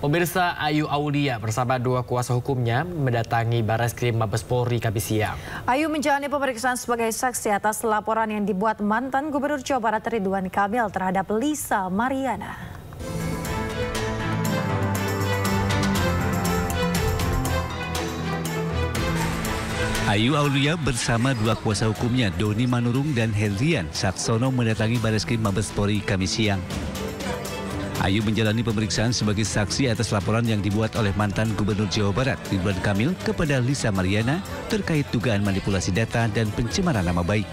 Pemirsa, Ayu Aulia bersama dua kuasa hukumnya mendatangi Barreskrim Mabes Polri Kamis siang. Ayu menjalani pemeriksaan sebagai saksi atas laporan yang dibuat mantan Gubernur Jawa Barat Ridwan Kamil terhadap Lisa Mariana. Ayu Aulia bersama dua kuasa hukumnya Doni Manurung dan Hendrian Saksono mendatangi Barreskrim Mabes Polri Kamis siang. Ayu menjalani pemeriksaan sebagai saksi atas laporan yang dibuat oleh mantan Gubernur Jawa Barat Ridwan Kamil kepada Lisa Mariana terkait dugaan manipulasi data dan pencemaran nama baik.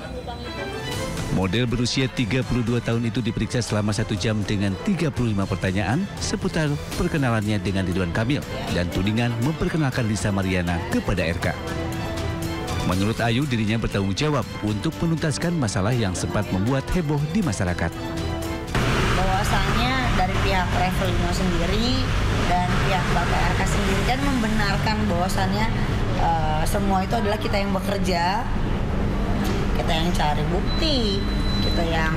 Model berusia 32 tahun itu diperiksa selama 1 jam dengan 35 pertanyaan seputar perkenalannya dengan Ridwan Kamil dan tudingan memperkenalkan Lisa Mariana kepada RK. Menurut Ayu, dirinya bertanggung jawab untuk menuntaskan masalah yang sempat membuat heboh di masyarakat. Bahwasannya dari pihak Travelino sendiri dan pihak Bapak RK sendiri kan membenarkan bahwasannya semua itu adalah kita yang bekerja, kita yang cari bukti, kita yang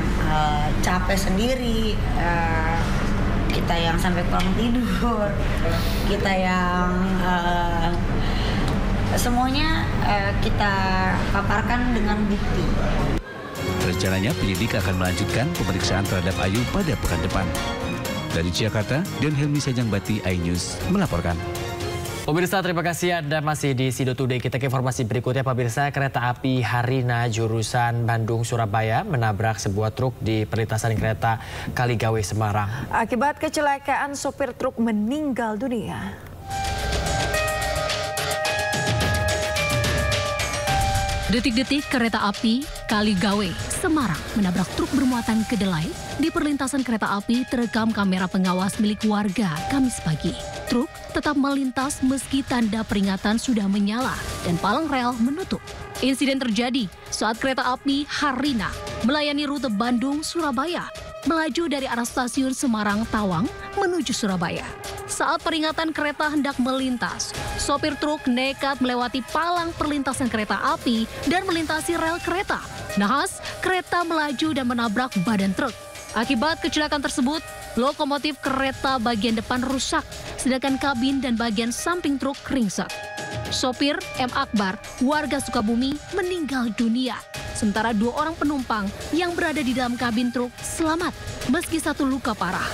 capek sendiri, kita yang sampai kurang tidur, kita yang semuanya kita paparkan dengan bukti. Rencananya penyidik akan melanjutkan pemeriksaan terhadap Ayu pada pekan depan. Dari Jakarta, Don Helmi Sajangbati, iNews melaporkan. Pemirsa, terima kasih Anda masih di Sido Today. Kita ke informasi berikutnya, pemirsa. Kereta api Harina jurusan Bandung-Surabaya menabrak sebuah truk di perlintasan kereta Kaligawe, Semarang. Akibat kecelakaan, sopir truk meninggal dunia. Detik-detik kereta api Kaligawe, Semarang menabrak truk bermuatan kedelai di perlintasan kereta api terekam kamera pengawas milik warga Kamis pagi. Truk tetap melintas meski tanda peringatan sudah menyala dan palang rel menutup. Insiden terjadi saat kereta api Harina melayani rute Bandung-Surabaya melaju dari arah stasiun Semarang-Tawang menuju Surabaya. Saat peringatan kereta hendak melintas, sopir truk nekat melewati palang perlintasan kereta api dan melintasi rel kereta. Nahas, kereta melaju dan menabrak badan truk. Akibat kecelakaan tersebut, lokomotif kereta bagian depan rusak, sedangkan kabin dan bagian samping truk ringsek. Sopir M. Akbar, warga Sukabumi, meninggal dunia. Sementara 2 orang penumpang yang berada di dalam kabin truk selamat, meski 1 luka parah.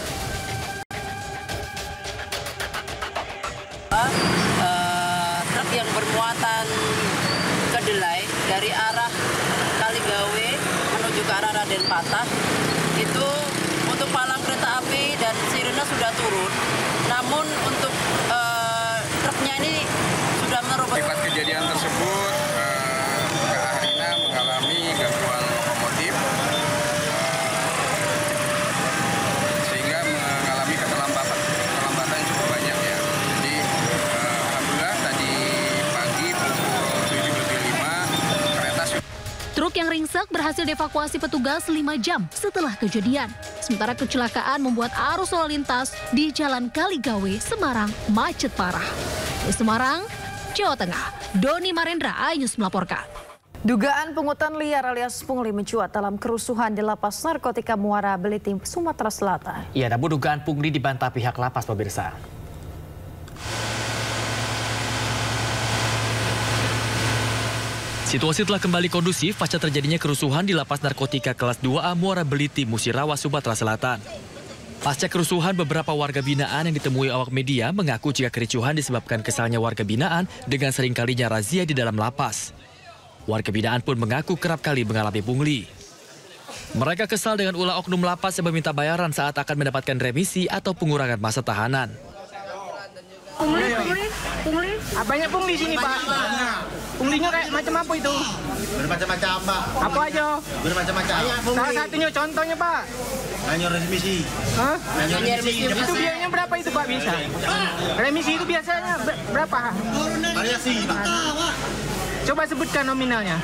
Truk yang bermuatan kedelai dari arah Kaligawe menuju ke arah Raden Patah itu untuk palang kereta api dan sirene sudah turun, namun untuk truknya ini sudah merubah. Akibat kejadian tersebut, Harina mengalami gangguan lokomotif sehingga mengalami keterlambatan cukup banyak ya. Jadi alhamdulillah tadi pagi pukul 7.05 kereta. Truk yang ringsek berhasil dievakuasi petugas 5 jam setelah kejadian. Sementara kecelakaan membuat arus lalu lintas di Jalan Kaligawe, Semarang macet parah. Di Semarang, Jawa Tengah, Doni Marendra, iNews melaporkan. Dugaan pungutan liar alias pungli mencuat dalam kerusuhan di Lapas Narkotika Muara Belitung, Sumatera Selatan. Ya, namun dugaan pungli dibantah pihak lapas, pemirsa. Situasi telah kembali kondusif pasca terjadinya kerusuhan di Lapas Narkotika kelas 2A Muara Beliti, Musirawas, Sumatera Selatan. Pasca kerusuhan, beberapa warga binaan yang ditemui awak media mengaku jika kericuhan disebabkan kesalnya warga binaan dengan seringkalinya razia di dalam lapas. Warga binaan pun mengaku kerap kali mengalami pungli. Mereka kesal dengan ulah oknum lapas yang meminta bayaran saat akan mendapatkan remisi atau pengurangan masa tahanan. Pungli. Banyak pungli sini, Pak. Punglinya kayak macam apa itu? Bermacam-macam, Pak. Apa aja? Bermacam-macam. Salah satunya contohnya, Pak. Hanya remisi. Hah? Hanya remisi. Itu biayanya berapa itu, Pak, bisa? Remisi itu biasanya berapa? Variasi, Pak. Coba sebutkan nominalnya.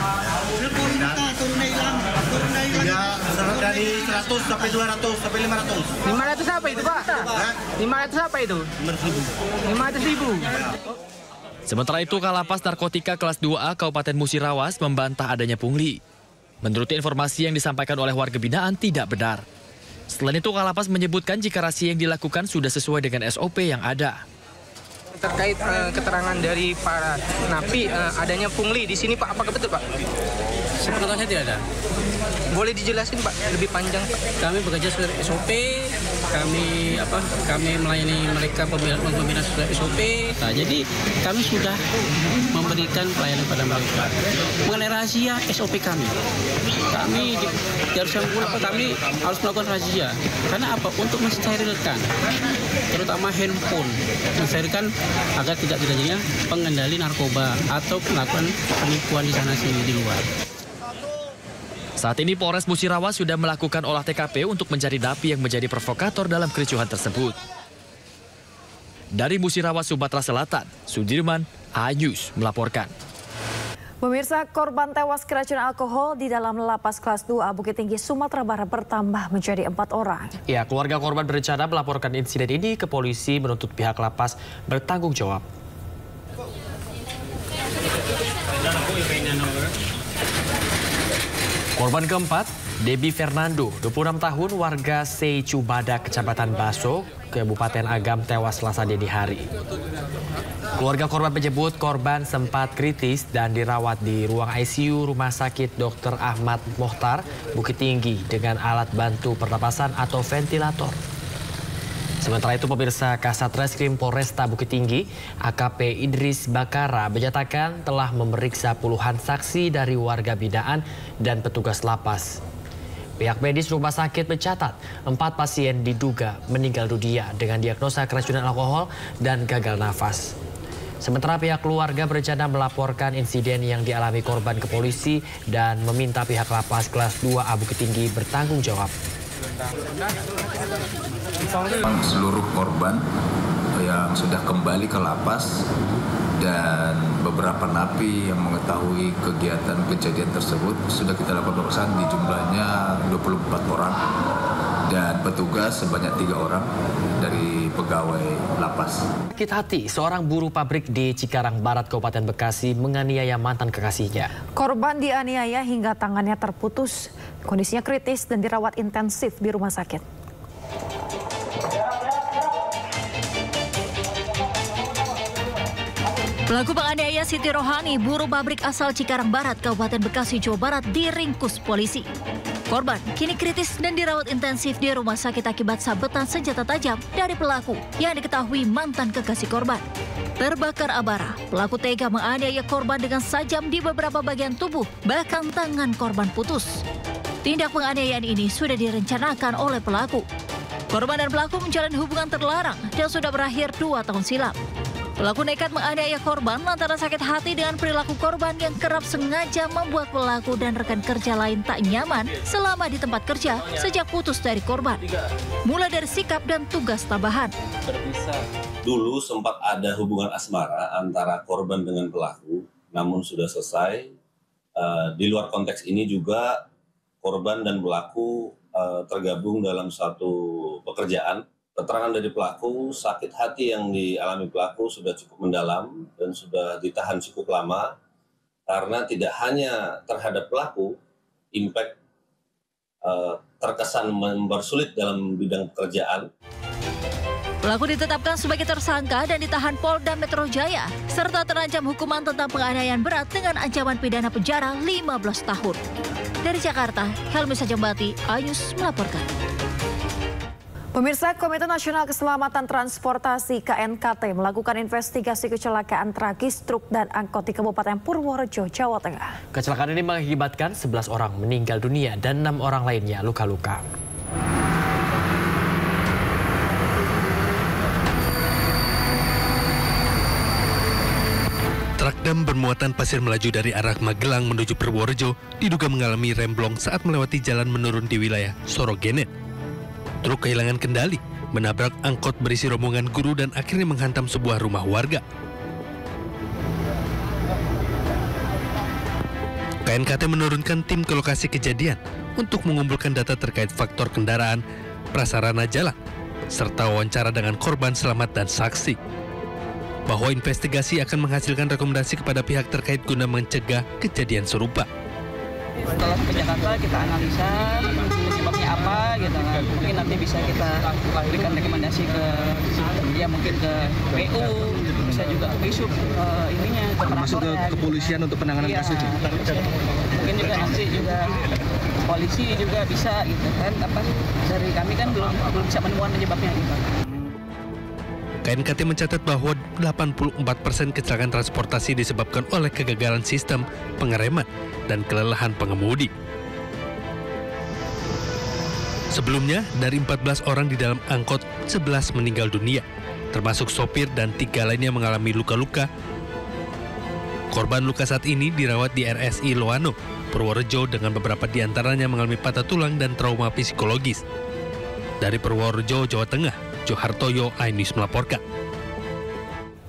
Ya, dari 100 sampai 200 sampai 500. 500 apa itu, Pak? 500 apa itu? 500.000. Sementara itu, Kalapas Narkotika kelas 2A Kabupaten Musirawas membantah adanya pungli. Menurut informasi yang disampaikan oleh warga binaan tidak benar. Selain itu, Kalapas menyebutkan jika razia yang dilakukan sudah sesuai dengan SOP yang ada. Terkait keterangan dari para napi adanya pungli di sini Pak, apakah betul Pak? Sepengetahuan saya tidak ada. Boleh dijelasin Pak lebih panjang Pak? Kami bekerja sesuai SOP, kami melayani mereka pembinaan sesuai SOP. Nah, jadi kami sudah memberikan pelayanan pada mereka. Mengenai rahasia SOP kami kami harus melakukan razia. Karena apa? Untuk mensterilkan, terutama handphone, mensterilkan agar tidak terjadinya pengendali narkoba atau melakukan penipuan di sana sini di luar. Saat ini Polres Musirawas sudah melakukan olah TKP untuk mencari napi yang menjadi provokator dalam kericuhan tersebut. Dari Musirawas, Sumatera Selatan, Sudirman, Ayus melaporkan. Pemirsa, korban tewas keracunan alkohol di dalam lapas kelas 2A Bukit Tinggi, Sumatera Barat bertambah menjadi 4 orang. Ya, keluarga korban berencana melaporkan insiden ini ke polisi, menuntut pihak lapas bertanggung jawab. Korban keempat, Debbie Fernando, 26 tahun, warga Secubada, Kecamatan Baso, Kabupaten Agam, tewas Selasa dini hari. Keluarga korban menyebut korban sempat kritis dan dirawat di ruang ICU Rumah Sakit Dr. Ahmad Mohtar, Bukit Tinggi dengan alat bantu pernapasan atau ventilator. Sementara itu, pemirsa, Kasat Reskrim Polresta Bukit Tinggi, AKP Idris Bakara, menyatakan telah memeriksa puluhan saksi dari warga binaan dan petugas lapas. Pihak medis rumah sakit mencatat 4 pasien diduga meninggal dunia dengan diagnosa keracunan alkohol dan gagal nafas. Sementara pihak keluarga berencana melaporkan insiden yang dialami korban ke polisi dan meminta pihak lapas kelas 2A Bukit Tinggi bertanggung jawab. Seluruh korban yang sudah kembali ke lapas dan beberapa napi yang mengetahui kegiatan kejadian tersebut sudah kita lakukan pemeriksaan, di jumlahnya 24 orang dan petugas sebanyak 3 orang dari pegawai lapas. Sakit hati, seorang buruh pabrik di Cikarang Barat, Kabupaten Bekasi menganiaya mantan kekasihnya. Korban dianiaya hingga tangannya terputus. Kondisinya kritis dan dirawat intensif di rumah sakit. Pelaku penganiaya Siti Rohani, buruh pabrik asal Cikarang Barat, Kabupaten Bekasi, Jawa Barat, diringkus polisi. Korban kini kritis dan dirawat intensif di rumah sakit akibat sabetan senjata tajam dari pelaku yang diketahui mantan kekasih korban. Terbakar abara, pelaku tega menganiaya korban dengan sajam di beberapa bagian tubuh, bahkan tangan korban putus. Tindak penganiayaan ini sudah direncanakan oleh pelaku. Korban dan pelaku menjalin hubungan terlarang dan sudah berakhir 2 tahun silam. Pelaku nekat menganiaya korban lantaran sakit hati dengan perilaku korban yang kerap sengaja membuat pelaku dan rekan kerja lain tak nyaman selama di tempat kerja sejak putus dari korban. Mulai dari sikap dan tugas tambahan. Dulu sempat ada hubungan asmara antara korban dengan pelaku, namun sudah selesai. Di luar konteks ini juga korban dan pelaku tergabung dalam satu pekerjaan. Keterangan dari pelaku, sakit hati yang dialami pelaku sudah cukup mendalam dan sudah ditahan cukup lama karena tidak hanya terhadap pelaku, impact terkesan mempersulit dalam bidang pekerjaan. Pelaku ditetapkan sebagai tersangka dan ditahan Polda Metro Jaya serta terancam hukuman tentang penganiayaan berat dengan ancaman pidana penjara 15 tahun. Dari Jakarta, Helmi Sajambati, Ayus melaporkan. Pemirsa, Komite Nasional Keselamatan Transportasi KNKT melakukan investigasi kecelakaan tragis truk dan angkot di Kabupaten Purworejo, Jawa Tengah. Kecelakaan ini mengakibatkan 11 orang meninggal dunia dan 6 orang lainnya luka-luka. Truk dam bermuatan pasir melaju dari arah Magelang menuju Purworejo diduga mengalami remblong saat melewati jalan menurun di wilayah Sorogenet. Truk kehilangan kendali, menabrak angkot berisi rombongan guru dan akhirnya menghantam sebuah rumah warga. KNKT menurunkan tim ke lokasi kejadian untuk mengumpulkan data terkait faktor kendaraan, prasarana jalan, serta wawancara dengan korban selamat dan saksi. Bahwa investigasi akan menghasilkan rekomendasi kepada pihak terkait guna mencegah kejadian serupa. Setelah ke Jakarta kita analisa penyebabnya apa gitu kan. Mungkin nanti bisa kita berikan rekomendasi ke ya mungkin ke PU, bisa juga ke Bisub ininya termasuk ke kepolisian untuk penanganan kasus ini. Mungkin juga nanti juga polisi juga bisa gitu kan, apa dari kami kan belum bisa menemukan penyebabnya gitu. KNKT mencatat bahwa 84% kecelakaan transportasi disebabkan oleh kegagalan sistem pengereman dan kelelahan pengemudi. Sebelumnya, dari 14 orang di dalam angkot, 11 meninggal dunia, termasuk sopir dan 3 lainnya mengalami luka-luka. Korban luka saat ini dirawat di RSI Loano, Purworejo, dengan beberapa di antaranya mengalami patah tulang dan trauma psikologis. Dari Purworejo, Jawa Tengah, Johartoyo, iNews melaporkan.